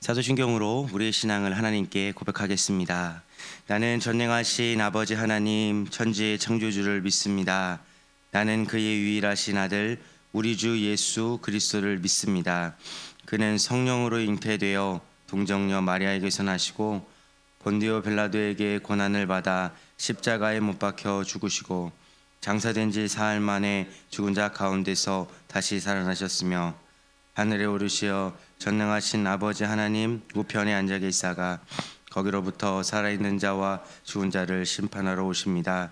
사도신경으로 우리의 신앙을 하나님께 고백하겠습니다. 나는 전능하신 아버지 하나님 천지의 창조주를 믿습니다. 나는 그의 유일하신 아들 우리 주 예수 그리스도를 믿습니다. 그는 성령으로 잉태되어 동정녀 마리아에게서 나시고 본디오 빌라도에게 고난을 받아 십자가에 못 박혀 죽으시고 장사된 지 사흘 만에 죽은 자 가운데서 다시 살아나셨으며 하늘에 오르시어 전능하신 아버지 하나님 우편에 앉아 계시다가 거기로부터 살아있는 자와 죽은 자를 심판하러 오십니다.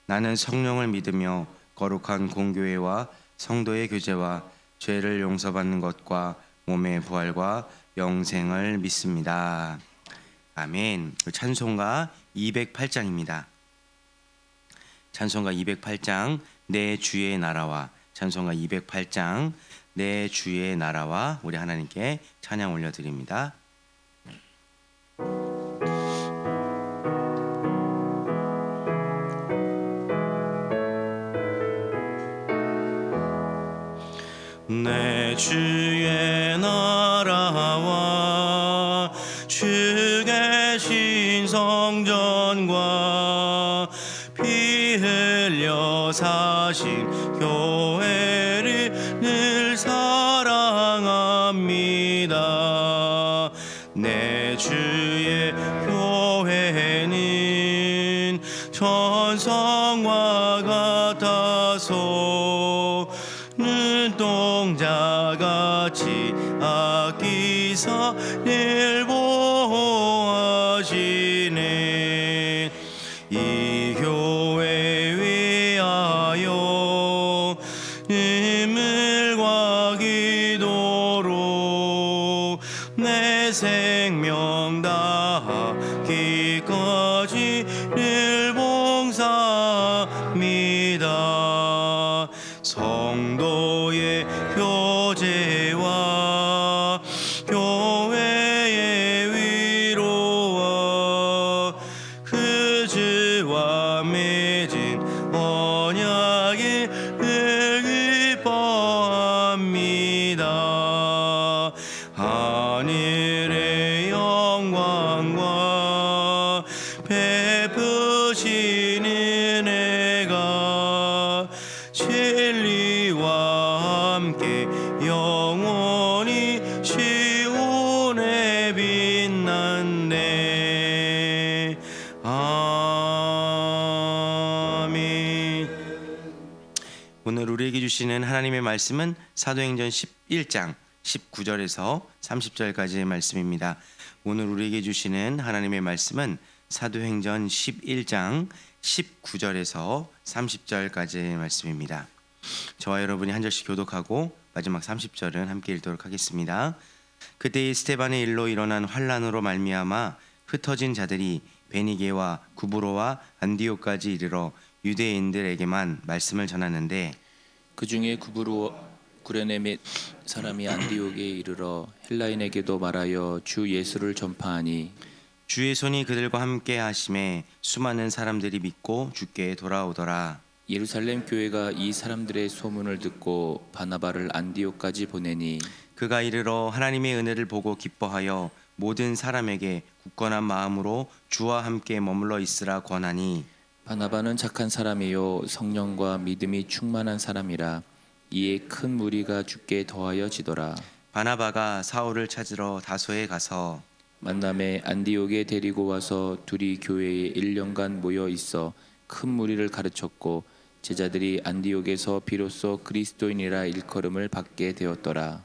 나는 성령을 믿으며 거룩한 공교회와 성도의 교제와 죄를 용서받는 것과 몸의 부활과 영생을 믿습니다. 아멘. 찬송가 208장입니다. 찬송가 208장 내 주의 나라와, 찬송가 208장 내 주의 나라와 우리 하나님께 찬양 올려드립니다. 내 주의 나라와 주 계신 성전과 피 흘려 사신 교회를 늘 사랑합니다. 내 주의 교회는 천성과 같아서 눈동자같이 아끼사 늘 보호하시네. 이 교회 위하여 눈물과 기도로 내 생명 다하기까지 늘 봉사합니다. 성도의 교제와 교회의 위로와 그 주와 맺은 언약에 기뻐합니다. 하늘의 영광과 베푸신 은혜가 진리와 함께 영원히 시온에 빛난네. 아멘. 오늘 우리에게 주시는 하나님의 말씀은 사도행전 11장 19절에서 30절까지의 말씀입니다. 오늘 우리에게 주시는 하나님의 말씀은 사도행전 11장 19절에서 30절까지의 말씀입니다. 저와 여러분이 한 절씩 교독하고 마지막 30절은 함께 읽도록 하겠습니다. 그때 스데반의 일로 일어난 환란으로 말미암아 흩어진 자들이 베니게와 구브로와 안디옥까지 이르러 유대인들에게만 말씀을 전하는데 그 중에 구레네 몇 사람이 안디옥에 이르러 헬라인에게도 말하여 주 예수를 전파하니 주의 손이 그들과 함께 하심에 수많은 사람들이 믿고 주께 돌아오더라. 예루살렘 교회가 이 사람들의 소문을 듣고 바나바를 안디옥까지 보내니 그가 이르러 하나님의 은혜를 보고 기뻐하여 모든 사람에게 굳건한 마음으로 주와 함께 머물러 있으라 권하니 바나바는 착한 사람이요 성령과 믿음이 충만한 사람이라. 이에 큰 무리가 주께 더하여 지더라. 바나바가 사울을 찾으러 다소에 가서 만남에 안디옥에 데리고 와서 둘이 교회에 1년간 모여 있어 큰 무리를 가르쳤고 제자들이 안디옥에서 비로소 그리스도인이라 일컬음을 받게 되었더라.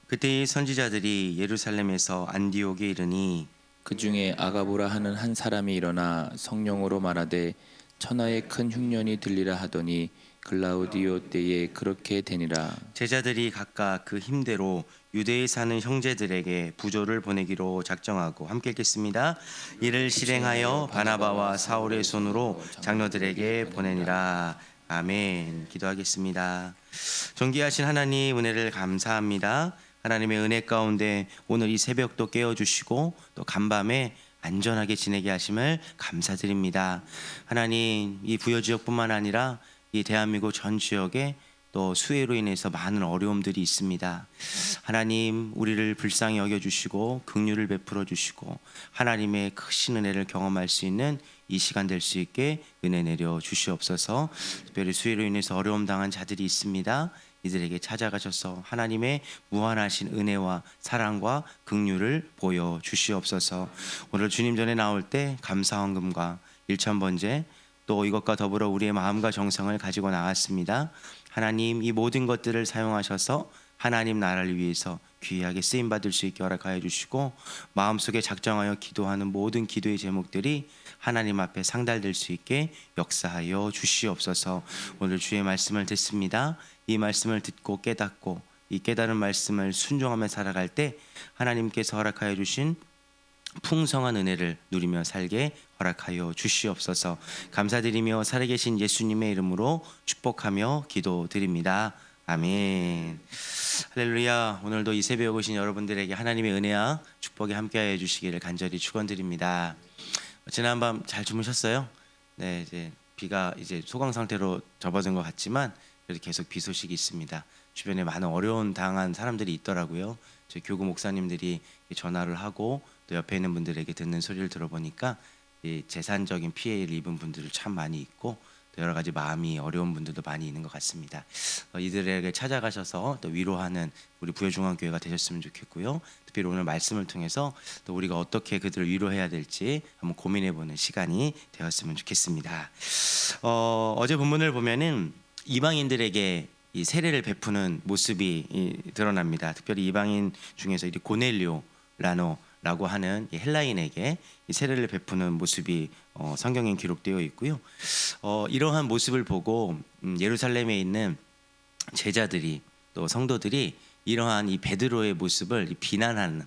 그때 이 선지자들이 예루살렘에서 안디옥에 이르니 그 중에 아가보라 하는 한 사람이 일어나 성령으로 말하되 천하에 큰 흉년이 들리라 하더니 글라우디오 때에 그렇게 되니라. 제자들이 각각 그 힘대로 유대에 사는 형제들에게 부조를 보내기로 작정하고 함께 읽겠습니다. 이를 실행하여 바나바와 사울의 손으로 장로들에게 보내니라. 아멘. 기도하겠습니다. 존귀하신 하나님 은혜를 감사합니다. 하나님의 은혜 가운데 오늘 이 새벽도 깨워주시고 또 간밤에 안전하게 지내게 하심을 감사드립니다. 하나님, 이 부여지역뿐만 아니라 이 대한민국 전 지역에 또 수해로 인해서 많은 어려움들이 있습니다. 하나님, 우리를 불쌍히 여겨주시고 긍휼을 베풀어 주시고 하나님의 크신 은혜를 경험할 수 있는 이 시간 될 수 있게 은혜 내려 주시옵소서. 특별히 수해로 인해서 어려움 당한 자들이 있습니다. 이들에게 찾아가셔서 하나님의 무한하신 은혜와 사랑과 긍휼을 보여 주시옵소서. 오늘 주님 전에 나올 때 감사 헌금과 1,000번제 또 이것과 더불어 우리의 마음과 정성을 가지고 나왔습니다. 하나님, 이 모든 것들을 사용하셔서 하나님 나라를 위해서 귀하게 쓰임 받을 수 있게 허락하여 주시고 마음속에 작정하여 기도하는 모든 기도의 제목들이 하나님 앞에 상달될 수 있게 역사하여 주시옵소서. 오늘 주의 말씀을 듣습니다. 이 말씀을 듣고 깨닫고 이 깨달은 말씀을 순종하며 살아갈 때 하나님께서 허락하여 주신 풍성한 은혜를 누리며 살게 허락하여 주시옵소서. 감사드리며 살아계신 예수님의 이름으로 축복하며 기도드립니다. 아멘. 할렐루야. 오늘도 이 새벽에 오신 여러분들에게 하나님의 은혜와 축복이 함께하여 주시기를 간절히 축원드립니다. 지난밤 잘 주무셨어요? 네, 이제 비가 이제 소강 상태로 접어든 것 같지만 그래도 계속 비 소식이 있습니다. 주변에 많은 어려운 당한 사람들이 있더라고요. 저희 교구 목사님들이 전화를 하고 또 옆에 있는 분들에게 듣는 소리를 들어보니까 이 재산적인 피해를 입은 분들이 참 많이 있고 또 여러 가지 마음이 어려운 분들도 많이 있는 것 같습니다. 이들에게 찾아가셔서 또 위로하는 우리 부여중앙교회가 되셨으면 좋겠고요. 특별히 오늘 말씀을 통해서 또 우리가 어떻게 그들을 위로해야 될지 한번 고민해보는 시간이 되었으면 좋겠습니다. 어제 본문을 보면은 이방인들에게 이 세례를 베푸는 모습이 드러납니다. 특별히 이방인 중에서 이 고넬료라고 하는 이 헬라인에게 이 세례를 베푸는 모습이 성경에 기록되어 있고요. 이러한 모습을 보고 예루살렘에 있는 제자들이 또 성도들이 이러한 이 베드로의 모습을 비난하는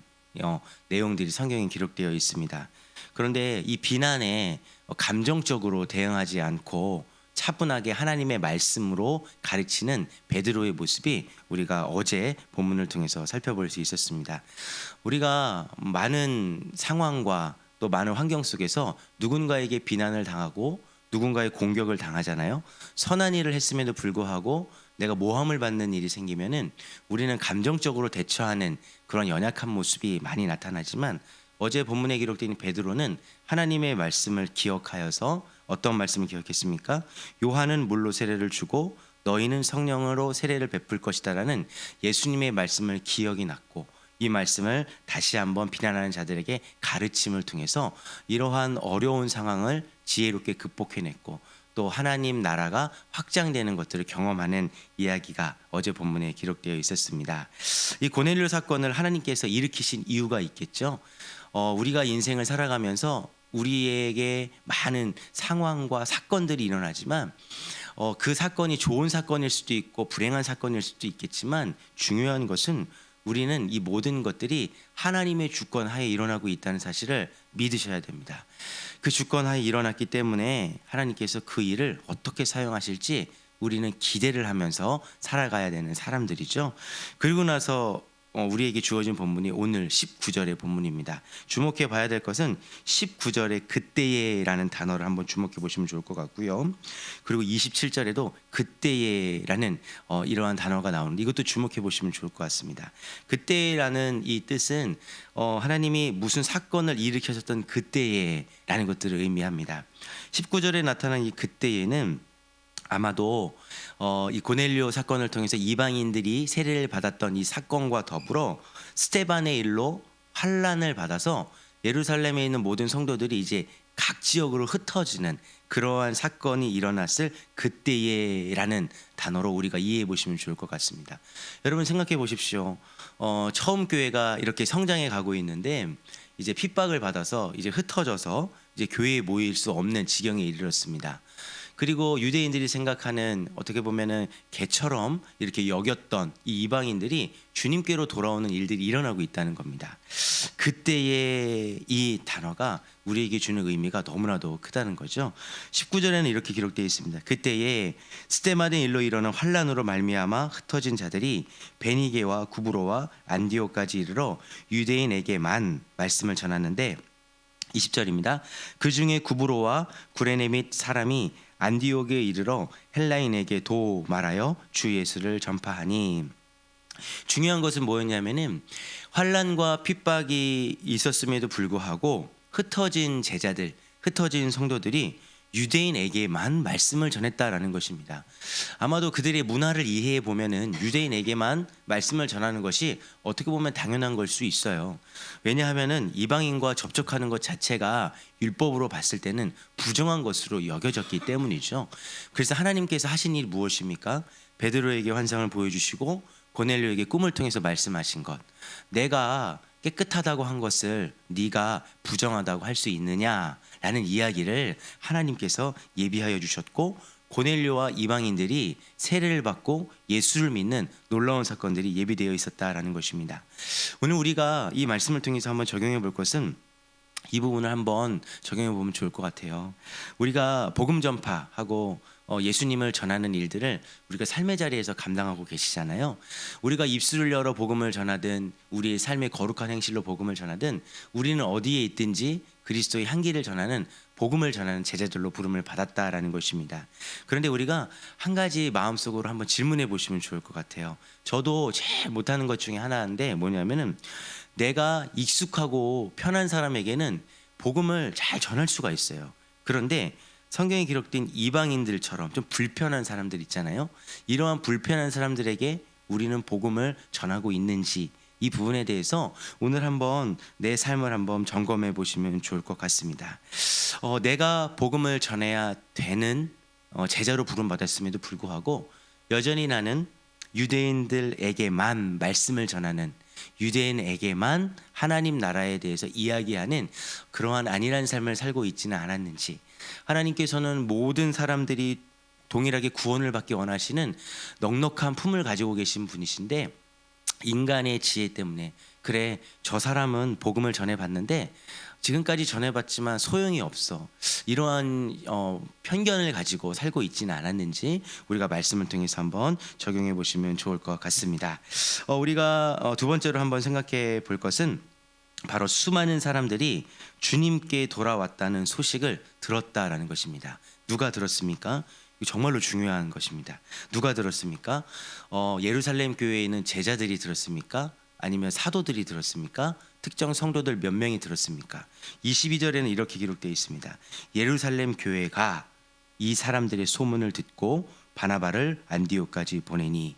내용들이 성경에 기록되어 있습니다. 그런데 이 비난에 감정적으로 대응하지 않고 차분하게 하나님의 말씀으로 가르치는 베드로의 모습이 우리가 어제 본문을 통해서 살펴볼 수 있었습니다. 우리가 많은 상황과 또 많은 환경 속에서 누군가에게 비난을 당하고 누군가의 공격을 당하잖아요. 선한 일을 했음에도 불구하고 내가 모함을 받는 일이 생기면은 우리는 감정적으로 대처하는 그런 연약한 모습이 많이 나타나지만 어제 본문에 기록된 베드로는 하나님의 말씀을 기억하여서 어떤 말씀을 기억했습니까? 요한은 물로 세례를 주고 너희는 성령으로 세례를 베풀 것이다라는 예수님의 말씀을 기억이 났고 이 말씀을 다시 한번 비난하는 자들에게 가르침을 통해서 이러한 어려운 상황을 지혜롭게 극복해냈고 또 하나님 나라가 확장되는 것들을 경험하는 이야기가 어제 본문에 기록되어 있었습니다. 이 고넬료 사건을 하나님께서 일으키신 이유가 있겠죠. 우리가 인생을 살아가면서 우리에게 많은 상황과 사건들이 일어나지만 그 사건이 좋은 사건일 수도 있고 불행한 사건일 수도 있겠지만 중요한 것은 우리는 이 모든 것들이 하나님의 주권 하에 일어나고 있다는 사실을 믿으셔야 됩니다. 그 주권 하에 일어났기 때문에 하나님께서 그 일을 어떻게 사용하실지 우리는 기대를 하면서 살아가야 되는 사람들이죠. 그리고 나서 우리에게 주어진 본문이 오늘 19절의 본문입니다. 주목해 봐야 될 것은 19절의 그때에라는 단어를 한번 주목해 보시면 좋을 것 같고요. 그리고 27절에도 그때에라는 이러한 단어가 나오는데 이것도 주목해 보시면 좋을 것 같습니다. 그때라는 이 뜻은 하나님이 무슨 사건을 일으키셨던 그때에라는 것들을 의미합니다. 19절에 나타난 이 그때에는 아마도 이 고넬료 사건을 통해서 이방인들이 세례를 받았던 이 사건과 더불어 스데반의 일로 환난을 받아서 예루살렘에 있는 모든 성도들이 이제 각 지역으로 흩어지는 그러한 사건이 일어났을 그때에라는 단어로 우리가 이해해 보시면 좋을 것 같습니다. 여러분 생각해 보십시오. 처음 교회가 이렇게 성장해 가고 있는데 이제 핍박을 받아서 이제 흩어져서 이제 교회에 모일 수 없는 지경에 이르렀습니다. 그리고 유대인들이 생각하는 어떻게 보면은 개처럼 이렇게 여겼던 이 이방인들이 주님께로 돌아오는 일들이 일어나고 있다는 겁니다. 그때의 이 단어가 우리에게 주는 의미가 너무나도 크다는 거죠. 19절에는 이렇게 기록되어 있습니다. 그때에 스데반의 일로 일어난 환난으로 말미암아 흩어진 자들이 베니게와 구브로와 안디옥까지 이르러 유대인에게만 말씀을 전하는데 20절입니다. 그 중에 구브로와 구레네 및 사람이 안디옥에 이르러 헬라인에게 도 말하여 주 예수를 전파하니. 중요한 것은 뭐였냐면은 환난과 핍박이 있었음에도 불구하고 흩어진 제자들, 흩어진 성도들이 유대인에게만 말씀을 전했다라는 것입니다. 아마도 그들의 문화를 이해해 보면은 유대인에게만 말씀을 전하는 것이 어떻게 보면 당연한 걸 수 있어요. 왜냐하면은 이방인과 접촉하는 것 자체가 율법으로 봤을 때는 부정한 것으로 여겨졌기 때문이죠. 그래서 하나님께서 하신 일이 무엇입니까? 베드로에게 환상을 보여주시고 고넬료에게 꿈을 통해서 말씀하신 것. 내가 깨끗하다고 한 것을 네가 부정하다고 할 수 있느냐라는 이야기를 하나님께서 예비하여 주셨고, 고넬료와 이방인들이 세례를 받고 예수를 믿는 놀라운 사건들이 예비되어 있었다라는 것입니다. 오늘 우리가 이 말씀을 통해서 한번 적용해 볼 것은 이 부분을 한번 적용해 보면 좋을 것 같아요. 우리가 복음 전파하고 예수님을 전하는 일들을 우리가 삶의 자리에서 감당하고 계시잖아요. 우리가 입술을 열어 복음을 전하든 우리의 삶의 거룩한 행실로 복음을 전하든 우리는 어디에 있든지 그리스도의 향기를 전하는 복음을 전하는 제자들로 부름을 받았다라는 것입니다. 그런데 우리가 한 가지 마음속으로 한번 질문해 보시면 좋을 것 같아요. 저도 제일 못하는 것 중에 하나인데 뭐냐면은 내가 익숙하고 편한 사람에게는 복음을 잘 전할 수가 있어요. 그런데 성경에 기록된 이방인들처럼 좀 불편한 사람들 있잖아요. 이러한 불편한 사람들에게 우리는 복음을 전하고 있는지, 이 부분에 대해서 오늘 한번 내 삶을 한번 점검해 보시면 좋을 것 같습니다. 내가 복음을 전해야 되는 제자로 부름받았음에도 불구하고 여전히 나는 유대인들에게만 말씀을 전하는, 유대인에게만 하나님 나라에 대해서 이야기하는 그러한 안일한 삶을 살고 있지는 않았는지, 하나님께서는 모든 사람들이 동일하게 구원을 받기 원하시는 넉넉한 품을 가지고 계신 분이신데 인간의 지혜 때문에 그래 저 사람은 복음을 전해봤는데 지금까지 전해봤지만 소용이 없어, 이러한 편견을 가지고 살고 있지는 않았는지 우리가 말씀을 통해서 한번 적용해 보시면 좋을 것 같습니다. 우리가 두 번째로 한번 생각해 볼 것은 바로 수많은 사람들이 주님께 돌아왔다는 소식을 들었다라는 것입니다. 누가 들었습니까? 정말로 중요한 것입니다. 누가 들었습니까? 예루살렘 교회에 있는 제자들이 들었습니까? 아니면 사도들이 들었습니까? 특정 성도들 몇 명이 들었습니까? 22절에는 이렇게 기록되어 있습니다. 예루살렘 교회가 이 사람들의 소문을 듣고 바나바를 안디옥까지 보내니.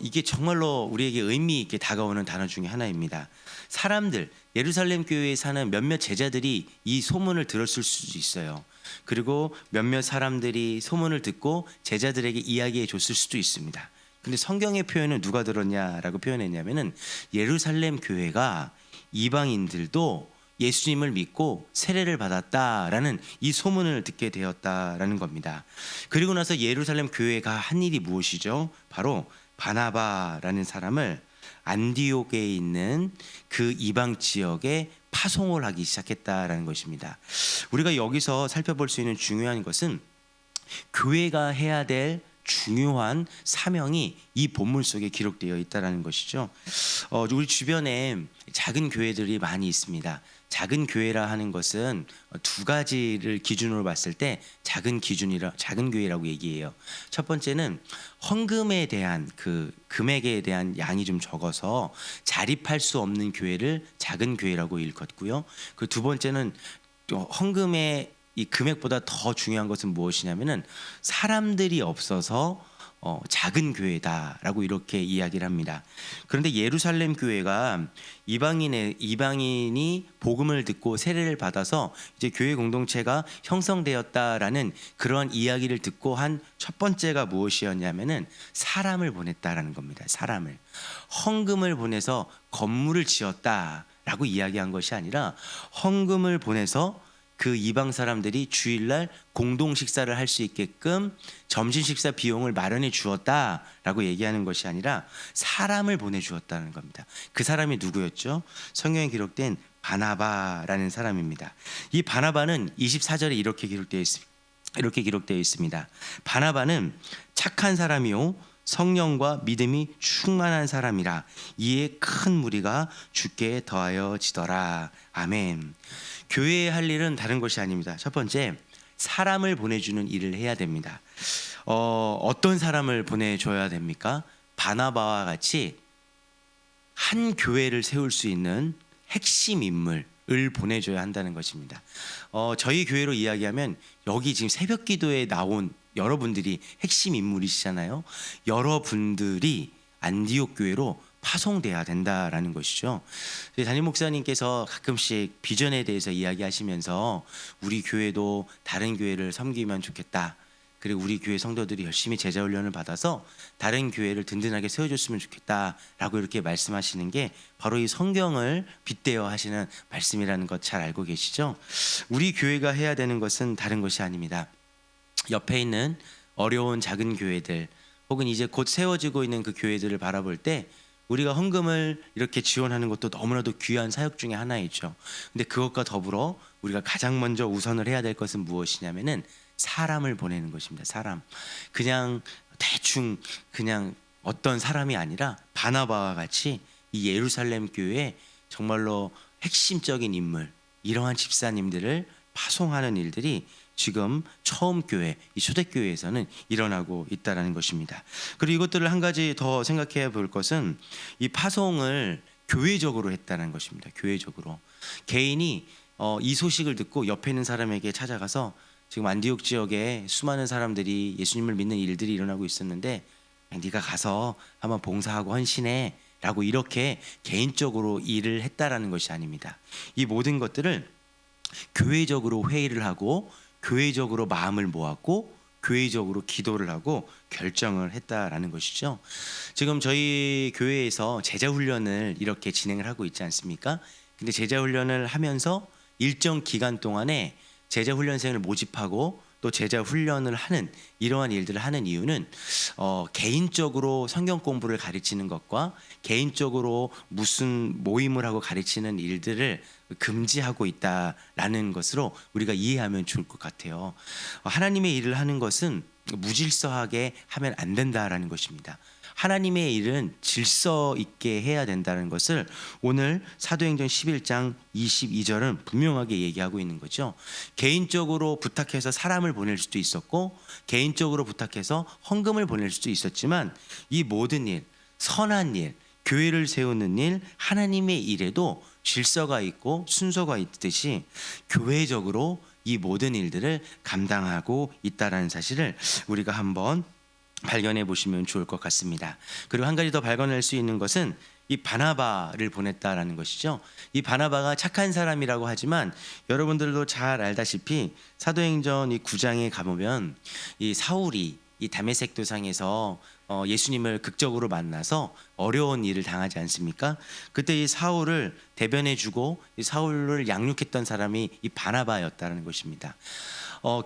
이게 정말로 우리에게 의미 있게 다가오는 단어 중에 하나입니다. 사람들, 예루살렘 교회에 사는 몇몇 제자들이 이 소문을 들었을 수도 있어요. 그리고 몇몇 사람들이 소문을 듣고 제자들에게 이야기해 줬을 수도 있습니다. 근데 성경의 표현은 누가 들었냐라고 표현했냐면은 예루살렘 교회가 이방인들도 예수님을 믿고 세례를 받았다라는 이 소문을 듣게 되었다라는 겁니다. 그리고 나서 예루살렘 교회가 한 일이 무엇이죠? 바로 바나바라는 사람을 안디옥에 있는 그 이방 지역에 파송을 하기 시작했다라는 것입니다. 우리가 여기서 살펴볼 수 있는 중요한 것은 교회가 해야 될 중요한 사명이 이 본문 속에 기록되어 있다는 것이죠. 우리 주변에 작은 교회들이 많이 있습니다. 작은 교회라 하는 것은 두 가지를 기준으로 봤을 때 작은 교회라고 얘기해요. 첫 번째는 헌금에 대한 그 금액에 대한 양이 좀 적어서 자립할 수 없는 교회를 작은 교회라고 일컫고요. 그 두 번째는 헌금의 이 금액보다 더 중요한 것은 무엇이냐면은 사람들이 없어서 작은 교회다라고 이렇게 이야기를 합니다. 그런데 예루살렘 교회가 이방인이 복음을 듣고 세례를 받아서 이제 교회 공동체가 형성되었다라는 그러한 이야기를 듣고 한 첫 번째가 무엇이었냐면은 사람을 보냈다라는 겁니다. 사람을, 헌금을 보내서 건물을 지었다라고 이야기한 것이 아니라 헌금을 보내서 그 이방 사람들이 주일날 공동 식사를 할 수 있게끔 점심 식사 비용을 마련해 주었다라고 얘기하는 것이 아니라 사람을 보내주었다는 겁니다. 그 사람이 누구였죠? 성경에 기록된 바나바라는 사람입니다. 이 바나바는 24절에 이렇게 기록되어 있습니다. 바나바는 착한 사람이요 성령과 믿음이 충만한 사람이라 이에 큰 무리가 주께 더하여지더라. 아멘. 교회의 할 일은 다른 것이 아닙니다. 첫 번째, 사람을 보내주는 일을 해야 됩니다. 어떤 사람을 보내줘야 됩니까? 바나바와 같이 한 교회를 세울 수 있는 핵심 인물을 보내줘야 한다는 것입니다. 저희 교회로 이야기하면 여기 지금 새벽 기도에 나온 여러분들이 핵심 인물이시잖아요. 여러분들이 안디옥 교회로 파송돼야 된다라는 것이죠. 담임 목사님께서 가끔씩 비전에 대해서 이야기하시면서 우리 교회도 다른 교회를 섬기면 좋겠다. 그리고 우리 교회 성도들이 열심히 제자 훈련을 받아서 다른 교회를 든든하게 세워줬으면 좋겠다라고 이렇게 말씀하시는 게 바로 이 성경을 빗대어 하시는 말씀이라는 것 잘 알고 계시죠? 우리 교회가 해야 되는 것은 다른 것이 아닙니다. 옆에 있는 어려운 작은 교회들 혹은 이제 곧 세워지고 있는 그 교회들을 바라볼 때 우리가 헌금을 이렇게 지원하는 것도 너무나도 귀한 사역 중에 하나이죠. 근데 그것과 더불어 우리가 가장 먼저 우선을 해야 될 것은 무엇이냐면은 사람을 보내는 것입니다. 사람. 그냥 대충 그냥 어떤 사람이 아니라 바나바와 같이 이 예루살렘 교회에 정말로 핵심적인 인물, 이러한 집사님들을 파송하는 일들이 지금 처음 교회, 이 초대교회에서는 일어나고 있다는 것입니다. 그리고 이것들을 한 가지 더 생각해 볼 것은 이 파송을 교회적으로 했다는 것입니다. 교회적으로. 개인이 이 소식을 듣고 옆에 있는 사람에게 찾아가서 지금 안디옥 지역에 수많은 사람들이 예수님을 믿는 일들이 일어나고 있었는데 네가 가서 한번 봉사하고 헌신해 라고 이렇게 개인적으로 일을 했다라는 것이 아닙니다. 이 모든 것들을 교회적으로 회의를 하고 교회적으로 마음을 모았고 교회적으로 기도를 하고 결정을 했다라는 것이죠. 지금 저희 교회에서 제자 훈련을 이렇게 진행을 하고 있지 않습니까? 근데 제자 훈련을 하면서 일정 기간 동안에 제자 훈련생을 모집하고 또 제자 훈련을 하는 이러한 일들을 하는 이유는 개인적으로 성경 공부를 가르치는 것과 개인적으로 무슨 모임을 하고 가르치는 일들을 금지하고 있다라는 것으로 우리가 이해하면 좋을 것 같아요. 하나님의 일을 하는 것은 무질서하게 하면 안 된다라는 것입니다. 하나님의 일은 질서 있게 해야 된다는 것을 오늘 사도행전 11장 22절은 분명하게 얘기하고 있는 거죠. 개인적으로 부탁해서 사람을 보낼 수도 있었고 개인적으로 부탁해서 헌금을 보낼 수도 있었지만 이 모든 일, 선한 일, 교회를 세우는 일, 하나님의 일에도 질서가 있고 순서가 있듯이 교회적으로 이 모든 일들을 감당하고 있다는 사실을 우리가 한번 발견해 보시면 좋을 것 같습니다. 그리고 한 가지 더 발견할 수 있는 것은 이 바나바를 보냈다라는 것이죠. 이 바나바가 착한 사람이라고 하지만 여러분들도 잘 알다시피 사도행전 이 9장에 가보면 이 사울이 이 다메섹 도상에서 예수님을 극적으로 만나서 어려운 일을 당하지 않습니까? 그때 이 사울을 대변해주고 이 사울을 양육했던 사람이 이 바나바였다는 것입니다.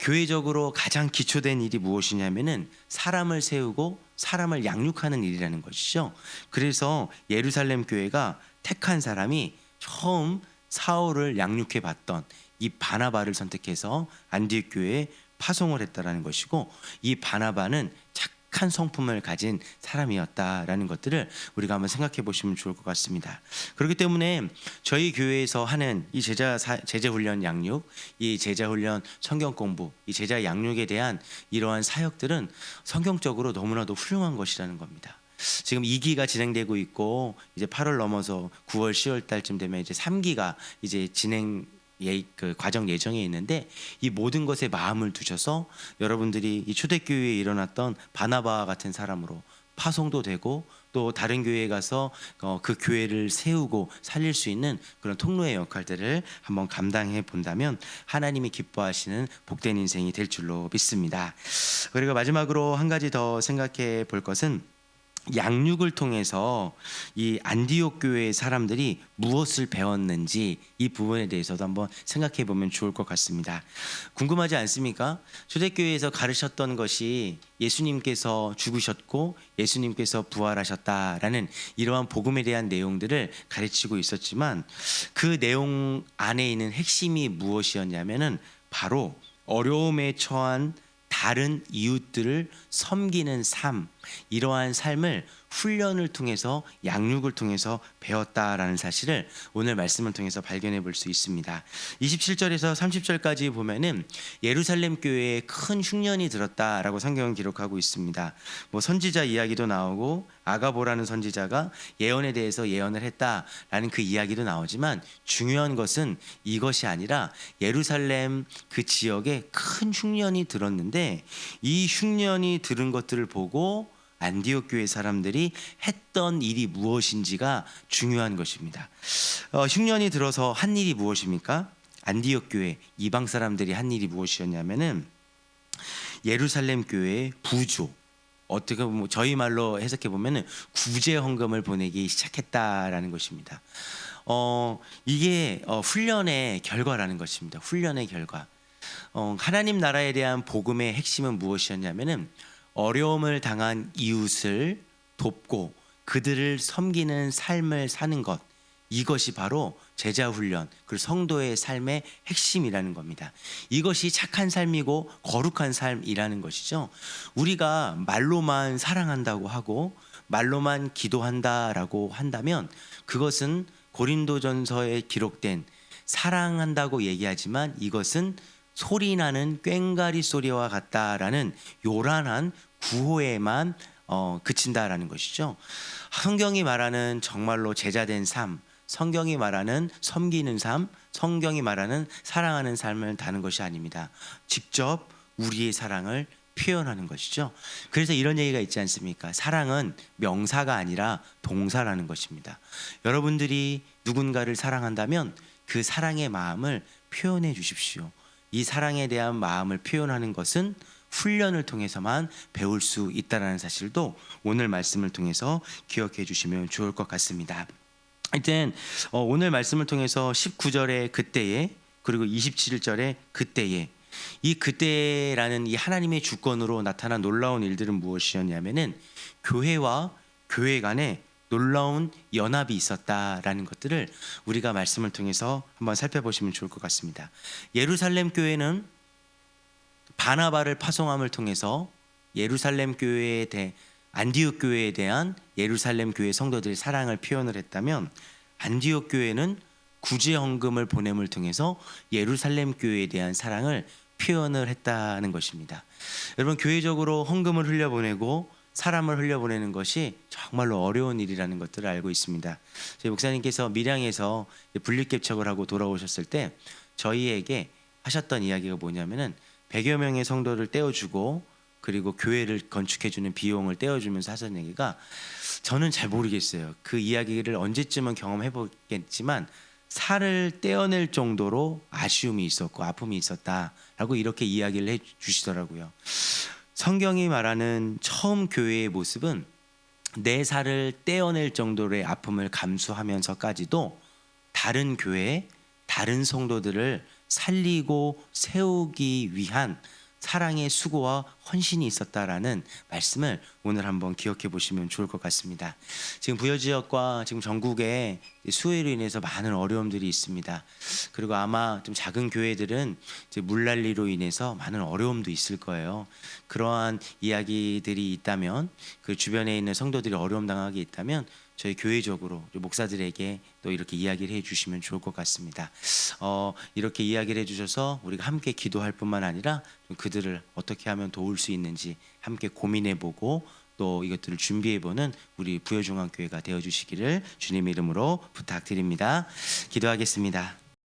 교회적으로 가장 기초된 일이 무엇이냐면은 사람을 세우고 사람을 양육하는 일이라는 것이죠. 그래서 예루살렘 교회가 택한 사람이 처음 사울을 양육해 봤던 이 바나바를 선택해서 안디옥 교회에 파송을 했다라는 것이고 이 바나바는 착한 성품을 가진 사람이었다라는 것들을 우리가 한번 생각해 보시면 좋을 것 같습니다. 그렇기 때문에 저희 교회에서 하는 이 제자 훈련 양육, 이 제자 훈련 성경 공부, 이 제자 양육에 대한 이러한 사역들은 성경적으로 너무나도 훌륭한 것이라는 겁니다. 지금 2기가 진행되고 있고 이제 8월 넘어서 9월 10월 달쯤 되면 이제 3기가 이제 그 과정 예정에 있는데 이 모든 것에 마음을 두셔서 여러분들이 이 초대교회에 일어났던 바나바와 같은 사람으로 파송도 되고 또 다른 교회에 가서 그 교회를 세우고 살릴 수 있는 그런 통로의 역할들을 한번 감당해 본다면 하나님이 기뻐하시는 복된 인생이 될 줄로 믿습니다. 그리고 마지막으로 한 가지 더 생각해 볼 것은 양육을 통해서 이 안디옥 교회의 사람들이 무엇을 배웠는지 이 부분에 대해서도 한번 생각해 보면 좋을 것 같습니다. 궁금하지 않습니까? 초대교회에서 가르쳤던 것이 예수님께서 죽으셨고 예수님께서 부활하셨다라는 이러한 복음에 대한 내용들을 가르치고 있었지만 그 내용 안에 있는 핵심이 무엇이었냐면은 바로 어려움에 처한 다른 이웃들을 섬기는 삶, 이러한 삶을 훈련을 통해서 양육을 통해서 배웠다라는 사실을 오늘 말씀을 통해서 발견해 볼 수 있습니다. 27절에서 30절까지 보면은 예루살렘 교회에 큰 흉년이 들었다라고 성경은 기록하고 있습니다. 뭐 선지자 이야기도 나오고 아가보라는 선지자가 예언에 대해서 예언을 했다라는 그 이야기도 나오지만 중요한 것은 이것이 아니라 예루살렘 그 지역에 큰 흉년이 들었는데 이 흉년이 들은 것들을 보고 안디옥 교회 사람들이 했던 일이 무엇인지가 중요한 것입니다. 흉년이 들어서 한 일이 무엇입니까? 안디옥 교회 이방 사람들이 한 일이 무엇이었냐면은 예루살렘 교회의 부조, 어떻게 보면 저희 말로 해석해 보면은 구제 헌금을 보내기 시작했다라는 것입니다. 이게 훈련의 결과라는 것입니다. 훈련의 결과. 하나님 나라에 대한 복음의 핵심은 무엇이었냐면은 어려움을 당한 이웃을 돕고 그들을 섬기는 삶을 사는 것, 이것이 바로 제자 훈련 그리고 성도의 삶의 핵심이라는 겁니다. 이것이 착한 삶이고 거룩한 삶이라는 것이죠. 우리가 말로만 사랑한다고 하고 말로만 기도한다라고 한다면 그것은 고린도전서에 기록된 사랑한다고 얘기하지만 이것은 소리나는 꽹과리 소리와 같다라는 요란한 구호에만 그친다라는 것이죠. 성경이 말하는 정말로 제자된 삶, 성경이 말하는 섬기는 삶, 성경이 말하는 사랑하는 삶을 다는 것이 아닙니다. 직접 우리의 사랑을 표현하는 것이죠. 그래서 이런 얘기가 있지 않습니까? 사랑은 명사가 아니라 동사라는 것입니다. 여러분들이 누군가를 사랑한다면 그 사랑의 마음을 표현해 주십시오. 이 사랑에 대한 마음을 표현하는 것은 훈련을 통해서만 배울 수 있다는 사실도 오늘 말씀을 통해서 기억해 주시면 좋을 것 같습니다. 하여튼 오늘 말씀을 통해서 19절의 그때에 그리고 27절의 그때에 이 그때라는 이 하나님의 주권으로 나타난 놀라운 일들은 무엇이었냐면은 교회와 교회 간에 놀라운 연합이 있었다라는 것들을 우리가 말씀을 통해서 한번 살펴보시면 좋을 것 같습니다. 예루살렘 교회는 바나바를 파송함을 통해서 예루살렘 교회에 대해 안디옥 교회에 대한 예루살렘 교회 성도들의 사랑을 표현을 했다면 안디옥 교회는 구제 헌금을 보냄을 통해서 예루살렘 교회에 대한 사랑을 표현을 했다는 것입니다. 여러분, 교회적으로 헌금을 흘려보내고 사람을 흘려보내는 것이 정말로 어려운 일이라는 것들을 알고 있습니다. 저희 목사님께서 밀양에서 분립개척을 하고 돌아오셨을 때 저희에게 하셨던 이야기가 뭐냐면은 100여 명의 성도를 떼어주고 그리고 교회를 건축해주는 비용을 떼어주면서 하셨던 얘기가 저는 잘 모르겠어요. 그 이야기를 언제쯤은 경험해보겠지만 살을 떼어낼 정도로 아쉬움이 있었고 아픔이 있었다라고 이렇게 이야기를 해주시더라고요. 성경이 말하는 처음 교회의 모습은 내 살을 떼어낼 정도의 아픔을 감수하면서까지도 다른 교회, 다른 성도들을 살리고 세우기 위한 사랑의 수고와 헌신이 있었다라는 말씀을 오늘 한번 기억해 보시면 좋을 것 같습니다. 지금 부여 지역과 지금 전국에 수해로 인해서 많은 어려움들이 있습니다. 그리고 아마 좀 작은 교회들은 이제 물난리로 인해서 많은 어려움도 있을 거예요. 그러한 이야기들이 있다면 그 주변에 있는 성도들이 어려움 당하게 있다면 저희 교회적으로 목사들에게 또 이렇게 이야기를 해주시면 좋을 것 같습니다. 이렇게 이야기를 해주셔서 우리가 함께 기도할 뿐만 아니라 그들을 어떻게 하면 도울 수 있는지 함께 고민해보고 또 이것들을 준비해보는 우리 부여중앙교회가 되어주시기를 주님의 이름으로 부탁드립니다. 기도하겠습니다.